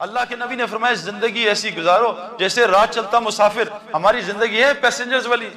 اللہ کے نبی نے فرمایا زندگی ایسی گزارو جیسے راہ چلتا مسافر. ہماری زندگی ہے پیسنجرز والی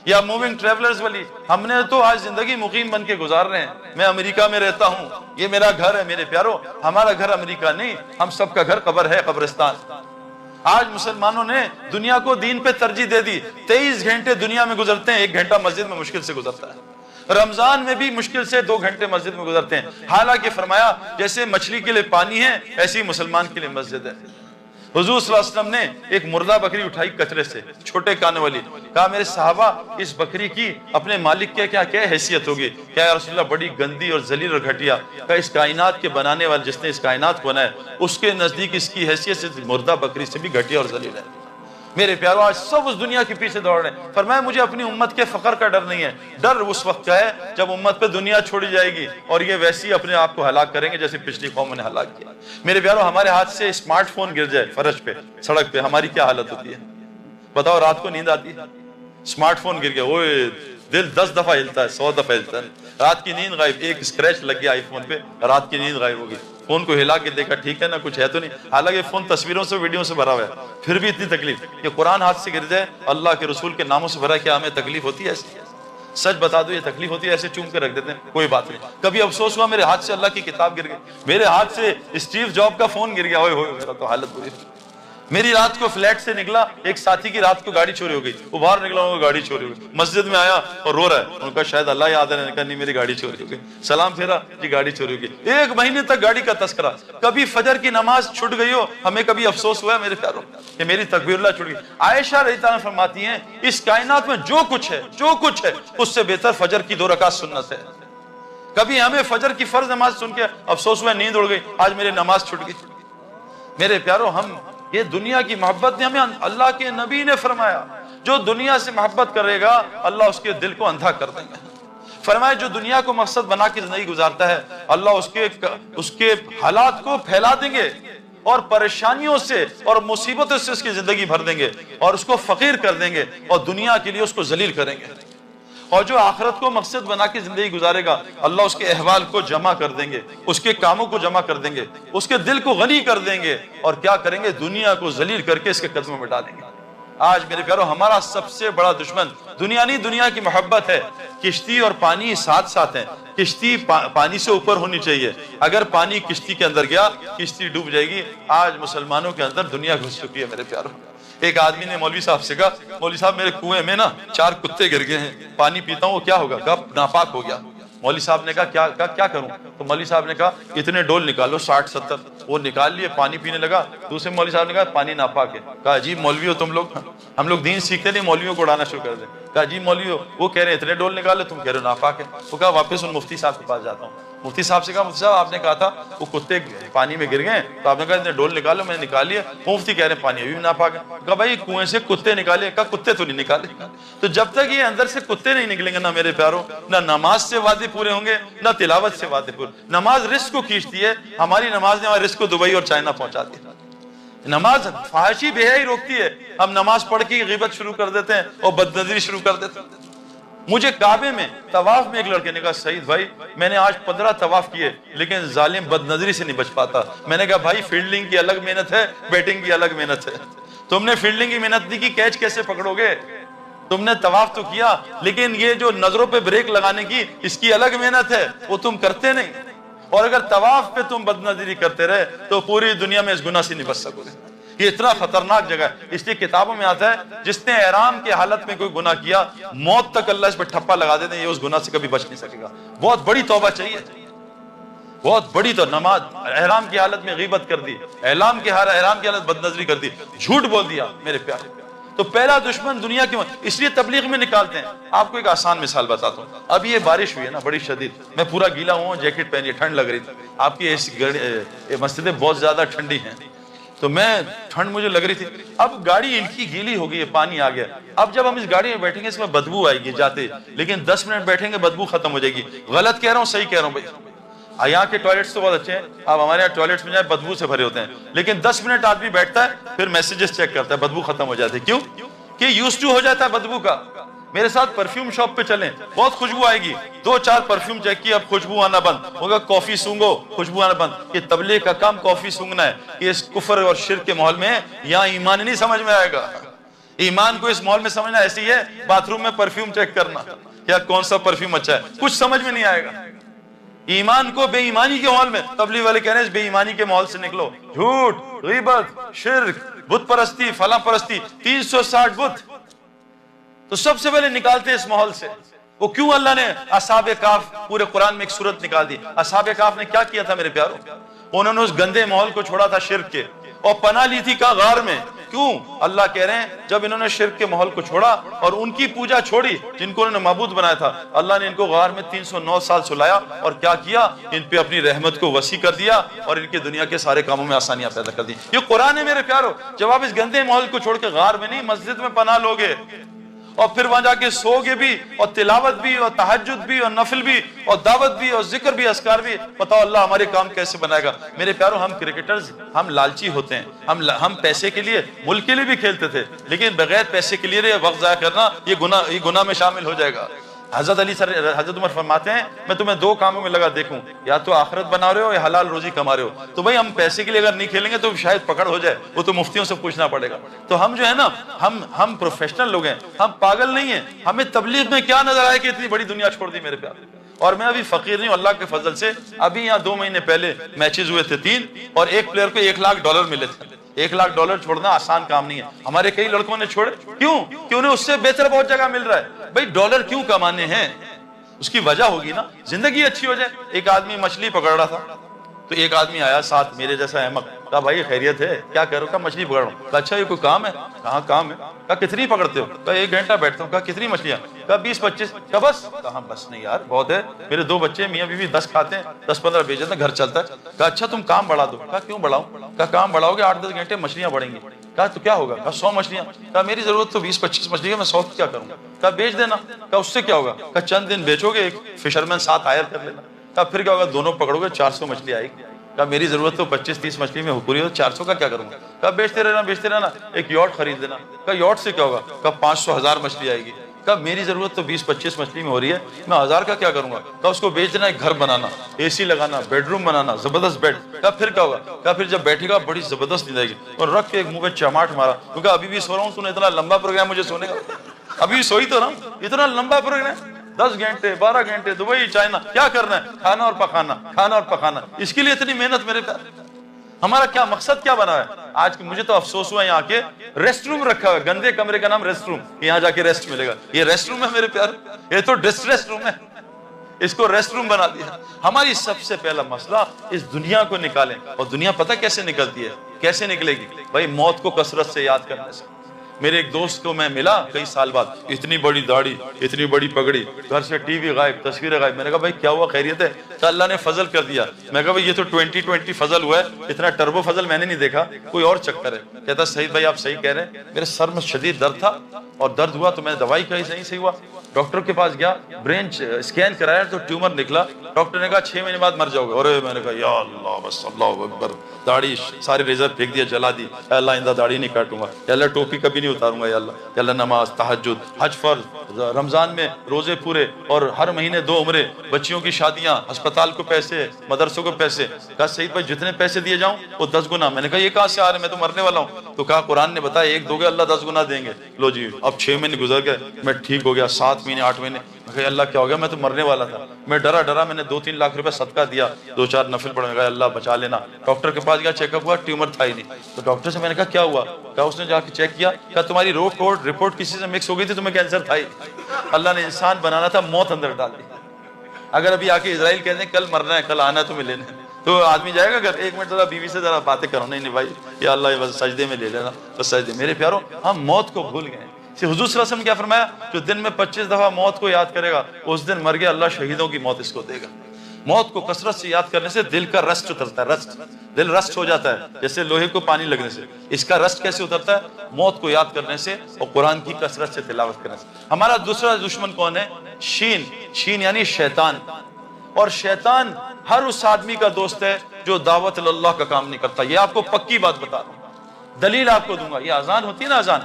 یا موونگ ٹریولرز والی. ہم نے تو آج زندگی مقیم بن کے گزار رہے ہیں. میں امریکہ میں رہتا ہوں, یہ میرا گھر ہے. میرے پیارو, ہمارا گھر امریکہ نہیں, ہم سب کا گھر قبر ہے, قبرستان. آج مسلمانوں نے دنیا کو دین پہ ترجیح دے دی. 23 گھنٹے دنیا میں گزرتے ہیں, 1 گھنٹہ مسجد میں مشکل سے گزرتا ہے. رمضان میں بھی مشکل سے 2 گھنٹے مسجد میں گزرتے ہیں. حالانکہ فرمایا جیسے مچھلی کے لیے پانی ہے ایسی مسلمان کے لیے مسجد ہے. حضور صلی اللہ علیہ وسلم نے ایک مردہ بکری اٹھائی کچرے سے, چھوٹے کانوں والی. کہا میرے صحابہ اس بکری کی اپنے مالک کے کیا حیثیت ہوگی؟ کیا یا رسول اللہ بڑی گندی اور ذلیل اور گھٹیا. کہا اس کائنات کے بنانے والے جس نے اس کائنات کو بنایا اس کے نزدیک اس کی حیثیت سے مردہ بکری سے بھی گھٹیا اور ذلیل ہے. میرے پیارو آج سب اس دنیا کے پیچھے دوڑ رہے ہیں. فرمایا مجھے اپنی امت کے فقر کا ڈر نہیں ہے. ڈر اس وقت کا ہے جب امت پہ دنیا چھوڑی جائے گی اور یہ ویسی اپنے آپ کو ہلاک کریں گے جیسے پچھلی قوموں نے ہلاک کیا. میرے پیارو ہمارے ہاتھ سے اسمارٹ فون گر جائے فرش پہ, سڑک پہ, ہماری کیا حالت ہوتی ہے بتاؤ؟ رات کو نیند آتی ہے؟ اسمارٹ فون گر گیا, اوے دل 10 دفعہ ہلتا ہے, 100 دفعہ ہلتا ہے. رات کی نیند غائب, ایک اسکریچ لگ گیا آئی فون پہ, رات کی نیند غائب ہو گئی. فون کو ہلا کے دیکھا ٹھیک ہے نا, کچھ ہے تو نہیں. حالانکہ فون تصویروں سے ویڈیو سے بھرا ہوا ہے, پھر بھی اتنی تکلیف. یہ قرآن ہاتھ سے گر جائے, اللہ کے رسول کے ناموں سے بھرا, کیا ہمیں تکلیف ہوتی ہے ایسی؟ سچ بتا دو, یہ تکلیف ہوتی ہے؟ ایسے چوم کے رکھ دیتے ہیں, کوئی بات نہیں. کبھی افسوس ہوا میرے ہاتھ سے اللہ کی کتاب گر گئی, میرے ہاتھ سے اسٹیو جاب کا فون گر گیا, ہوئے ہوئے میرا تو حالت بری. میری رات کو فلیٹ سے نکلا, ایک ساتھی کی رات کو گاڑی چوری ہو گئی, وہ باہر نکلا, ان کو گاڑی چوری ہو گئی. مسجد میں آیا اور رو رہا ہے, ان کا شاید اللہ یاد ہے, کہا نہیں میری گاڑی چوری ہو گئی. سلام پھیرا, جی گاڑی چوری ہو گئی. 1 مہینے تک گاڑی کا تذکرہ. کبھی فجر کی نماز چھوٹ گئی ہو, ہمیں کبھی افسوس ہوا ہے میرے پیاروں کہ میری تکبیر اللہ چھوٹ گئی؟ عائشہ رضی اللہ عنہا فرماتی ہیں اس کائنات میں جو کچھ ہے اس سے بہتر فجر کی 2 رکعت سنت ہے. کبھی ہمیں فجر کی فرض نماز سن کے افسوس ہوا, نیند اڑ گئی, آج میری نماز چھوٹ گئی. میرے پیاروں, ہم یہ دنیا کی محبت نے ہمیں, اللہ کے نبی نے فرمایا جو دنیا سے محبت کرے گا اللہ اس کے دل کو اندھا کر دیں گے. فرمایا جو دنیا کو مقصد بنا کے زندگی گزارتا ہے اللہ اس کے حالات کو پھیلا دیں گے اور پریشانیوں سے اور مصیبتوں سے اس کی زندگی بھر دیں گے اور اس کو فقیر کر دیں گے اور دنیا کے لیے اس کو ذلیل کریں گے. اور جو آخرت کو مقصد بنا کے زندگی گزارے گا اللہ اس کے احوال کو جمع کر دیں گے, اس کے کاموں کو جمع کر دیں گے, اس کے دل کو غنی کر دیں گے اور کیا کریں گے؟ دنیا کو ذلیل کر کے اس کے قدموں میں ڈالیں گے. آج میرے پیارو ہمارا سب سے بڑا دشمن دنیا نہیں, دنیا کی محبت ہے. کشتی اور پانی ساتھ ساتھ ہیں. کشتی پانی سے اوپر ہونی چاہیے, اگر پانی کشتی کے اندر گیا کشتی ڈوب جائے گی. آج مسلمانوں کے اندر دنیا گھس چکی ہے میرے پیارو. ایک آدمی نے مولوی صاحب سے کہا مولوی صاحب میرے کنویں میں نا 4 کتے گر گئے ہیں, پانی پیتا ہوں وہ کیا ہوگا؟ کہا ناپاک ہو گیا. مولوی صاحب نے کہا کیا کروں؟ تو مولوی صاحب نے کہا اتنے ڈول نکالو 60-70. وہ نکال لیے, پانی پینے لگا. دوسرے مولوی صاحب نے کہا پانی ناپاک ہے. کہا عجیب مولوی ہو تم لوگ, ہم لوگ دین سیکھتے نہیں مولویوں کو اڑانا شروع کر دیں. کہا عجیب مولوی ہو, وہ کہہ رہے ہیں اتنے ڈول نکالے, تم کہہ رہے ہو ناپاک ہے. وہ کہا واپس ان مفتی صاحب کے پاس جاتا ہوں. مفتی صاحب سے کہا مفتی صاحب آپ نے کہا تھا وہ کتے پانی میں گر گئے تو آپ نے کہا اتنے ڈول نکالو, میں نے نکال لیا. وہ مفتی کہہ رہے ہیں پانی ابھی بھی ناپاک ہے. کہا بھائی کنویں سے کتے نکالے. کہا کتے تو نہیں نکالے. تو جب تک یہ اندر سے کتے نہیں نکلیں گے نہ میرے پیاروں, نہ نماز سے وعدے پورے ہوں گے نہ تلاوت سے وعدے پورے. نماز رزق کو کھینچتی ہے, ہماری نماز نے ہمارے رزق کو دبئی اور چائنا پہنچا دیا. نماز فحاشی بے حیائی روکتی ہے, ہم نماز پڑھ کے غیبت شروع کر دیتے ہیں اور بدنظری شروع کر دیتے ہیں. مجھے کعبے میں طواف میں ایک لڑکے نے کہا سعید بھائی میں نے آج 15 طواف کیے لیکن ظالم بدنظری سے نہیں بچ پاتا. میں نے کہا بھائی فیلڈنگ کی الگ محنت ہے, بیٹنگ کی الگ محنت ہے. تم نے فیلڈنگ کی محنت نہیں کی, کیچ کیسے پکڑو گے؟ تم نے طواف تو کیا لیکن یہ جو نظروں پہ بریک لگانے کی اس کی الگ محنت ہے, وہ تم کرتے نہیں. اور اگر طواف پہ تم بدنظری کرتے رہے تو پوری دنیا میں اس گناہ سے نہیں بچ سکو گے. یہ اتنا خطرناک جگہ ہے. اس لیے کتابوں میں آتا ہے جس نے احرام کی حالت میں کوئی گناہ کیا موت تک اللہ اس پہ ٹھپا لگا دیتے ہیں, یہ اس گناہ سے کبھی بچ نہیں سکے گا. بہت بڑی توبہ چاہیے, بہت بڑی. تو نماز احرام کی حالت میں غیبت کر دی, احرام کی حالت بدنظری کر دی, جھوٹ بول دیا میرے پیارے. تو پہلا دشمن دنیا کی, اس لیے تبلیغ میں نکالتے ہیں. آپ کو ایک آسان مثال بتاتا ہوں. اب یہ بارش ہوئی ہے نا بڑی شدید, میں پورا گیلا ہوں, جیکٹ پہنی, ٹھنڈ لگ رہی تھی. آپ کی مسجدیں بہت زیادہ ٹھنڈی ہیں تو میں ٹھنڈ مجھے لگ رہی تھی. اب گاڑی ان کی گیلی ہو گئی ہے, پانی آ گیا. اب جب ہم اس گاڑی میں بیٹھیں گے اس میں بدبو آئے گی جاتے, لیکن 10 منٹ بیٹھیں گے بدبو ختم ہو جائے گی. غلط کہہ رہا ہوں صحیح کہہ رہا ہوں بھائی؟ یہاں کے ٹوائلٹس تو بہت اچھے ہیں, آپ ہمارے یہاں ٹوائلٹس میں جائیں بدبو سے بھرے ہوتے ہیں, لیکن 10 منٹ آدمی بیٹھتا ہے پھر میسیجز چیک کرتا ہے, بدبو ختم ہو جاتے. کیوں کہ یوز ٹو ہو جاتا ہے بدبو کا. میرے ساتھ پرفیوم شاپ پہ چلیں, بہت خوشبو آئے گی, 2-4 پرفیوم چیک کی, اب خوشبو آنا بند ہوگا, کافی سونگو, خوشبو آنا بند. یہ تبلیغ کا کام کافی سونگنا ہے, یہ اس کفر اور شرک کے ماحول میں ہے, یہاں ایمان نہیں سمجھ میں آئے گا. ایمان کو اس ماحول میں سمجھنا ایسے ہی ہے باتھ روم میں پرفیوم چیک کرنا, کیا کون سا پرفیوم اچھا ہے, کچھ سمجھ میں نہیں آئے گا. ایمان کو بے ایمانی کے ماحول میں, تبلیغ والے کہہ رہے ہیں بے ایمانی کے ماحول سے نکلو, جھوٹ, غیبت, شرک, بت پرستی, فلاں پرستی, 360 بت, تو سب سے پہلے نکالتے ہیں اس ماحول سے. وہ کیوں اللہ نے اصحاب کہف, پورے قرآن میں ایک سورت نکال دی. اصحاب کہف نے کیا کیا تھا میرے پیارو, انہوں نے اس گندے ماحول کو چھوڑا تھا شرک کے, اور پناہ لی تھی غار میں. کیوں؟ اللہ کہہ رہے ہیں جب انہوں نے شرک کے ماحول کو چھوڑا اور ان کی پوجا چھوڑی جن کو انہوں نے معبود بنایا تھا, اللہ نے ان کو غار میں 309 سال سلایا, اور کیا کیا, ان پہ اپنی رحمت کو وسیع کر دیا اور ان کی دنیا کے سارے کاموں میں آسانیاں پیدا کر دی. یہ قرآن ہے میرے پیارو. جب آپ اس گندے ماحول کو چھوڑ کے غار میں نہیں, مسجد میں پناہ لوگے, اور پھر وہاں جا کے سوگے بھی, اور تلاوت بھی, اور تہجد بھی, اور نفل بھی, اور دعوت بھی, اور ذکر بھی, اذکار بھی, بتاؤ اللہ ہمارے کام کیسے بنائے گا. میرے پیارو, ہم کرکٹرز, ہم لالچی ہوتے ہیں, ہم پیسے کے لیے, ملک کے لیے بھی کھیلتے تھے, لیکن بغیر پیسے کے لیے وقت ضائع کرنا یہ گناہ میں شامل ہو جائے گا. حضرت عمر فرماتے ہیں میں تمہیں 2 کاموں میں لگا دیکھوں, یا تو آخرت بنا رہے ہو یا حلال روزی کما رہے ہو. تو بھائی ہم پیسے کے لیے اگر نہیں کھیلیں گے تو شاید پکڑ ہو جائے, وہ تو مفتیوں سے پوچھنا پڑے گا. تو ہم جو ہے نا, ہم پروفیشنل لوگ ہیں, ہم پاگل نہیں ہیں. ہمیں تبلیغ میں کیا نظر آئے کہ اتنی بڑی دنیا چھوڑ دی میرے پیارے. اور میں ابھی فقیر نہیں ہوں, اللہ کے فضل سے ابھی یہاں 2 مہینے پہلے میچز ہوئے تھے 3, اور ایک پلیئر کو $1,00,000 ملے تھے. $1,00,000 چھوڑنا آسان کام نہیں ہے. ہمارے کئی لڑکوں نے چھوڑے, کیوں؟ کہ انہیں اس سے بہتر بہت جگہ مل رہا ہے. بھائی ڈالر کیوں کمانے ہیں, اس کی وجہ ہوگی نا, زندگی اچھی ہو جائے. ایک آدمی مچھلی پکڑ رہا تھا, تو ایک آدمی آیا ساتھ میرے جیسا احمق, کہا بھائی خیریت ہے, کیا کہہ رہا ہوں, کہا مچھلی پکڑ رہا ہوں. کہا اچھا یہ کوئی کام ہے, کہاں کام ہے, کہا کتنی پکڑتے ہو, کہا 1 گھنٹہ بیٹھتا ہوں. کہا کتنی مچھلیاں, کہا 20-25. کہا بس, کہا بس نہیں یار بہت ہے, میرے 2 بچے میاں بیوی 10 کھاتے ہیں, 10-15 بیچ دیتے ہیں, گھر چلتا ہے. کہا اچھا تم کام بڑھا دو. کہا کیوں بڑھاؤں, کہا کام بڑھاؤ گے 8-10 گھنٹے مچھلیاں بڑھیں گی. کہا تو کیا ہوگا, کہا 100 مچھلیاں. کہا میری ضرورت تو 20-25 مچھلی ہے, میں 100 کیا کروں. کہا بیچ دینا. کہا اس سے کیا ہوگا, کہا چند دن بیچو گے, ایک فشرمین ساتھ ہائر کر لینا. کہا پھر کیا ہوگا, دونوں پکڑو گے 400 مچھلی آئے گی. کہا میری ضرورت تو 25-30 مچھلی میں پوری ہو, 400 کا کیا کروں گا. کہا بیچتے رہنا, ایک یاٹ خرید لینا. کہا یاٹ سے کیا ہوگا, کہا 500-1000 مچھلی آئے گی. کہا میری ضرورت تو 20-25 مچھلی میں ہو رہی ہے, میں 1000 کا کیا کروں گا. کہا اس کو بیچ دینا, ایک گھر بنانا, AC لگانا, بیڈ روم بنانا, زبردست بیڈ. کہا پھر کیا ہوگا, کہا پھر جب بیٹھے گا بڑی زبردست نیند آئے گی. اور رکھ کے ایک منہ پہ چماٹ مارا, کیونکہ ابھی بھی سو رہا ہوں, تو نے اتنا لمبا پروگرام مجھے سونے کا, ابھی سوئی تو رہا ہوں, اتنا لمبا پروگرام 10 گھنٹے 12 گھنٹے دبئی چائنا, کیا کرنا ہے, کھانا اور پکانا, کھانا اور پکانا. اس کے لیے اتنی محنت میرے پیارے. ہمارا کیا مقصد کیا بنا ہے آج. مجھے تو افسوس ہوا یہاں کے ریسٹ روم رکھا ہوا ہے, گندے کمرے کا نام ریسٹ روم, یہاں جا کے ریسٹ ملے گا. یہ ریسٹ روم ہے میرے پیارے, یہ تو ریسٹ روم ہے, اس کو ریسٹ روم بنا دیا. ہماری سب سے پہلا مسئلہ اس دنیا کو نکالیں. اور دنیا پتہ کیسے نکلتی ہے, کیسے نکلے گی بھائی, موت کو کثرت سے یاد کرنے سے. میرے ایک دوست کو میں ملا کئی سال بعد, اتنی بڑی داڑھی, اتنی بڑی پگڑی, گھر سے ٹی وی غائب, تصویریں غائب. میں نے کہا بھائی کیا ہوا, خیریت ہے؟ تو اللہ نے فضل کر دیا. میں کہا بھائی یہ تو 2020 فضل ہوا ہے, اتنا ٹربو فضل میں نے نہیں دیکھا, کوئی اور چکر ہے. کہتا سعید بھائی آپ صحیح کہہ رہے ہیں, میرے سر میں شدید درد تھا, اور درد ہوا تو میں دوائی کہیں صحیح ہوا. ڈاکٹر کے پاس گیا, برین اسکین کرایا تو ٹیومر نکلا. ڈاکٹر نے کہا 6 مہینے بعد مر جاؤ گے. اور میں نے کہا یا اللہ بس اللہ اکبر, داڑھی سارے ریزر پھینک دیا, جلا دی. اے اللہ آئندہ داڑھی نہیں کاٹوں گا, یا اللہ ٹوپی کبھی نہیں اتاروں گا, یا اللہ نماز, تہجد, حج فرض, رمضان میں روزے پورے, اور ہر مہینے 2 عمرے, بچیوں کی شادیاں, ہسپتال کو پیسے, مدرسوں کو پیسے. کہا سعید بھائی جتنے پیسے دیے جاؤں وہ 10 گنا. میں نے کہا یہ کہاں سے آ رہے ہیں, میں تو مرنے والا ہوں. تو کہا قرآن نے بتایا 1 دو گے اللہ 10 گنا دیں گے. لو جی اب 6 مہینے گزر گئے, میں ٹھیک ہو گیا, 7 مہینے 8 مہینے. میں کہا اللہ کیا ہو گیا, میں تو مرنے والا تھا. میں ڈرا, میں نے 2-3 لاکھ روپے صدقہ دیا, 2-4 نفل پڑھا. میں کہا اللہ بچا لینا. ڈاکٹر کے پاس گیا, چیک اپ ہوا, ٹیومر تھا ہی نہیں. تو ڈاکٹر سے میں نے کہا کیا ہوا, کہا اس نے جا کے چیک کیا, کہا تمہاری رپورٹ کسی سے مکس ہو گئی تھی, تمہیں کینسر تھا ہی. اللہ نے انسان بنانا تھا, موت اندر ڈال دی. اگر ابھی آ کے اسرائیل کہتے ہیں کل مرنا ہے, کل آنا ہے تمہیں لینے, تو آدمی جائے گا گھر, 1 منٹ ذرا بیوی سے ذرا باتیں کرو. نہیں بھائی یا اللہ یہ بس سجدے میں لے لینا, بس سجدے. میرے پیارو ہم موت کو بھول گئے. حضور صلی اللہ علیہ وسلم نے کیا فرمایا, جو دن میں 25 دفعہ موت کو یاد کرے گا اس دن مر گیا, اللہ شہیدوں کی موت اس کو دے گا. موت کو کثرت سے یاد کرنے سے دل کا رسٹ اترتا ہے, دل رسٹ ہو جاتا ہے جیسے لوہے کو پانی لگنے سے. اس کا رسٹ کیسے اترتا ہے, موت کو یاد کرنے سے اور قرآن کی کثرت سے تلاوت کرنے سے. ہمارا دوسرا دشمن کون ہے, شین یعنی شیطان. اور شیطان ہر اس آدمی کا دوست ہے جو دعوت اللہ کا کام نہیں کرتا. یہ آپ کو پکی بات بتا رہا ہوں, دلیل آپ کو دوں گا. یہ اذان ہوتی ہے نا, اذان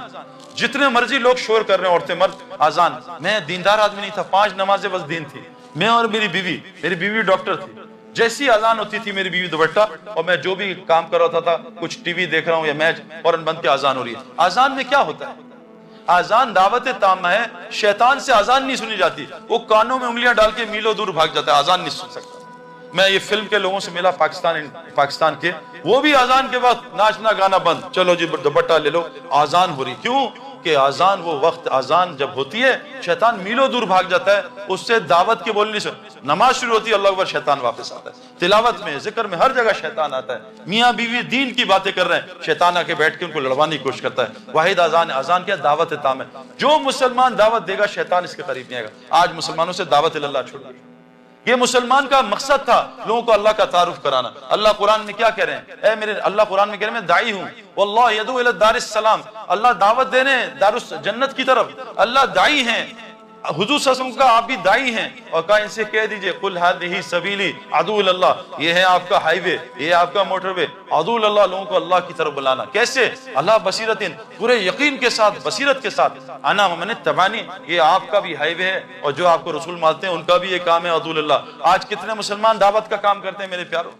جتنے مرضی لوگ شور کر رہے ہیں، عورتیں مرد، اذان. میں دیندار آدمی نہیں تھا، 5 نمازیں بس دین تھی. میں اور میری بیوی ڈاکٹر تھی. جیسی اذان ہوتی تھی میری بیوی دوپٹہ، اور میں جو بھی کام کر رہا تھا، کچھ ٹی وی دیکھ رہا ہوں یا میچ، فوراً بند کے اذان ہو رہی ہے. اذان میں کیا ہوتا ہے؟ اذان دعوت تامہ ہے. شیطان سے اذان نہیں سنی جاتی، وہ کانوں میں انگلیاں ڈال کے میلوں دور بھاگ جاتا ہے، اذان نہیں سن سکتا. میں یہ فلم کے لوگوں سے ملا، پاکستان کے، وہ بھی اذان کے وقت ناچنا گانا بند، چلو جی دوپٹہ لے لو، اذان ہو رہی. کیوں کہ اذان وہ وقت، اذان جب ہوتی ہے شیطان میلوں دور بھاگ جاتا ہے، اس سے دعوت کے بولنے سے. نماز شروع ہوتی ہے، اللہ اکبر، شیطان واپس آتا ہے. تلاوت میں، ذکر میں، ہر جگہ شیطان آتا ہے. میاں بیوی دین کی باتیں کر رہے ہیں، شیطان آ کے بیٹھ کے ان کو لڑوانے کی کوشش کرتا ہے. واحد اذان ہے. اذان کیا؟ دعوت تام ہے. جو مسلمان دعوت دے گا شیطان اس کے قریب نہیں آئے گا. آج مسلمانوں سے دعوت اللہ چھوڑ گئی. یہ مسلمان کا مقصد تھا لوگوں کو اللہ کا تعارف کرانا. اللہ قرآن میں کیا کہہ رہے ہیں؟ اے میرے، اللہ قرآن میں کہہ رہے ہیں میں داعی ہوں، واللہ یدعو الی دار السلام. اللہ دعوت دینے دار جنت کی طرف، اللہ داعی ہیں. حضور صلی اللہ علیہ وسلم کا آپ بھی داعی ہیں، اور کہا ان سے کہہ دیجئے قل ھذہ سبیلی ادعو الی اللہ، یہ ہے آپ کا ہائی وے، یہ ہے آپ کا موٹر وے. ادعو الی اللہ، لوگوں کو اللہ کی طرف بلانا. کیسے؟ اللہ بصیرت، پورے یقین کے ساتھ، بصیرت کے ساتھ. انا ومن اتبعنی، یہ آپ کا بھی ہائی وے ہے، اور جو آپ کو رسول مانتے ہیں ان کا بھی یہ کام ہے ادعو الی اللہ. آج کتنے مسلمان دعوت کا کام کرتے ہیں میرے پیاروں؟